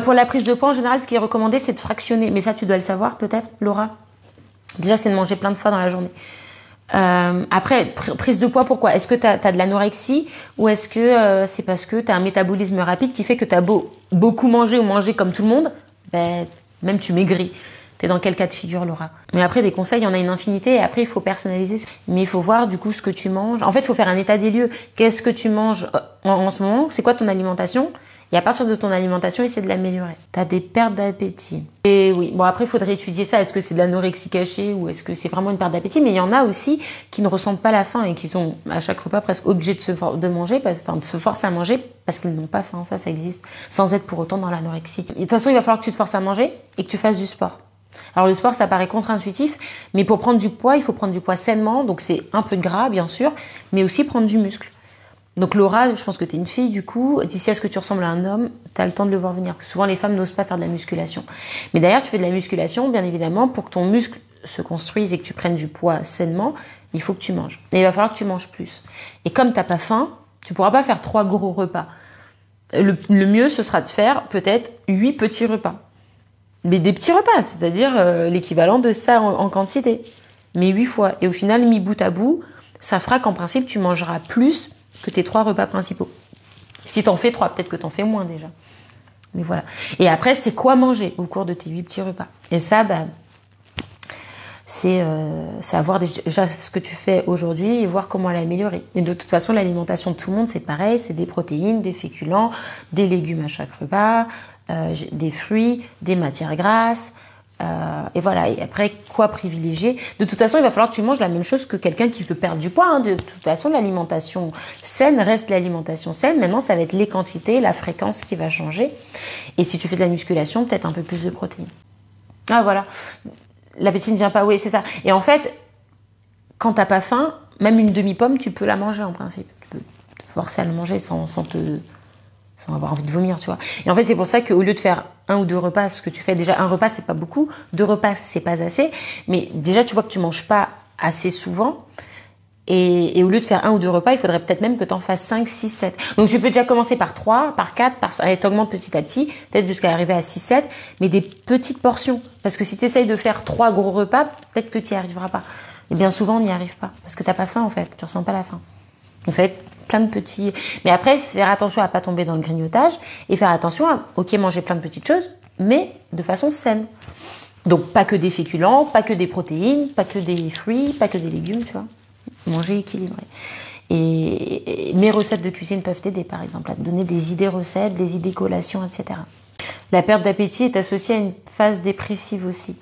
Pour la prise de poids, en général, ce qui est recommandé, c'est de fractionner. Mais ça, tu dois le savoir, peut-être, Laura. Déjà, c'est de manger plein de fois dans la journée. Après, prise de poids, pourquoi? Est-ce que tu as de l'anorexie ou est-ce que c'est parce que tu as un métabolisme rapide qui fait que tu as beaucoup mangé ou mangé comme tout le monde, ben, même tu maigris. T'es dans quel cas de figure, Laura? Mais après, des conseils, il y en a une infinité et après, il faut personnaliser. Mais il faut voir du coup ce que tu manges. En fait, il faut faire un état des lieux. Qu'est-ce que tu manges en ce moment? C'est quoi ton alimentation? Et à partir de ton alimentation, essayer de l'améliorer. T'as des pertes d'appétit. Et oui, bon après, il faudrait étudier ça. Est-ce que c'est de l'anorexie cachée ou est-ce que c'est vraiment une perte d'appétit? Mais il y en a aussi qui ne ressentent pas la faim et qui sont à chaque repas presque obligés de manger, de se forcer à manger parce qu'ils n'ont pas faim. Ça existe, sans être pour autant dans l'anorexie. Et de toute façon, il va falloir que tu te forces à manger et que tu fasses du sport. Alors le sport, ça paraît contre-intuitif, mais pour prendre du poids, il faut prendre du poids sainement. Donc c'est un peu de gras, bien sûr, mais aussi prendre du muscle. Donc Laura, je pense que tu es une fille du coup, d'ici à ce que tu ressembles à un homme, tu as le temps de le voir venir. Souvent les femmes n'osent pas faire de la musculation. Mais d'ailleurs, tu fais de la musculation, bien évidemment, pour que ton muscle se construise et que tu prennes du poids sainement, il faut que tu manges. Et il va falloir que tu manges plus. Et comme t'as pas faim, tu pourras pas faire 3 gros repas. Le mieux, ce sera de faire peut-être 8 petits repas. Mais des petits repas, c'est-à-dire l'équivalent de ça en quantité. Mais 8 fois. Et au final, mis bout à bout, ça fera qu'en principe, tu mangeras plus que tes 3 repas principaux. Si t'en fais 3, peut-être que t'en fais moins déjà. Mais voilà. Et après, c'est quoi manger au cours de tes 8 petits repas. Et ça, c'est avoir déjà ce que tu fais aujourd'hui et voir comment l'améliorer. Et de toute façon, l'alimentation de tout le monde, c'est pareil. C'est des protéines, des féculents, des légumes à chaque repas, des fruits, des matières grasses. Et voilà. Et après, quoi privilégier? De toute façon, il va falloir que tu manges la même chose que quelqu'un qui veut perdre du poids. Hein. De toute façon, l'alimentation saine reste l'alimentation saine. Maintenant, ça va être les quantités, la fréquence qui va changer. Et si tu fais de la musculation, peut-être un peu plus de protéines. Ah, voilà. L'appétit ne vient pas. Oui, c'est ça. Et en fait, quand t'as pas faim, même une demi-pomme, tu peux la manger en principe. Tu peux te forcer à le manger sans avoir envie de vomir, tu vois. Et en fait, c'est pour ça qu'au lieu de faire 1 ou 2 repas, ce que tu fais déjà, un repas, c'est pas beaucoup. 2 repas, c'est pas assez. Mais déjà, tu vois que tu manges pas assez souvent. Et au lieu de faire 1 ou 2 repas, il faudrait peut-être même que tu en fasses 5, 6, 7. Donc, tu peux déjà commencer par 3, par 4, par 5, et t'augmentes petit à petit, peut-être jusqu'à arriver à 6, 7, mais des petites portions. Parce que si tu essayes de faire 3 gros repas, peut-être que tu n'y arriveras pas. Et bien souvent, on n'y arrive pas. Parce que t'as pas faim, en fait. Tu ressens pas la faim. Donc, ça va être plein de petits... Mais après, faire attention à pas tomber dans le grignotage et faire attention à, ok, manger plein de petites choses, mais de façon saine. Donc, pas que des féculents, pas que des protéines, pas que des fruits, pas que des légumes, tu vois. Manger équilibré. Et mes recettes de cuisine peuvent t'aider, par exemple, à te donner des idées recettes, des idées collations, etc. La perte d'appétit est associée à une phase dépressive aussi.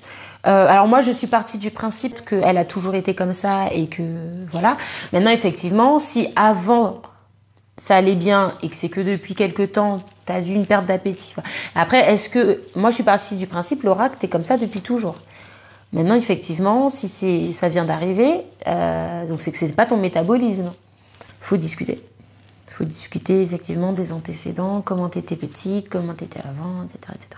Alors moi, je suis partie du principe qu'elle a toujours été comme ça et que voilà. Maintenant, effectivement, si avant ça allait bien et que c'est que depuis quelque temps, t'as vu une perte d'appétit. Après, est-ce que... Moi, je suis partie du principe, Laura, que t'es comme ça depuis toujours. Maintenant, effectivement, si ça vient d'arriver, donc c'est que c'est pas ton métabolisme. Faut discuter. Faut discuter effectivement des antécédents, comment t'étais petite, comment t'étais avant, etc., etc.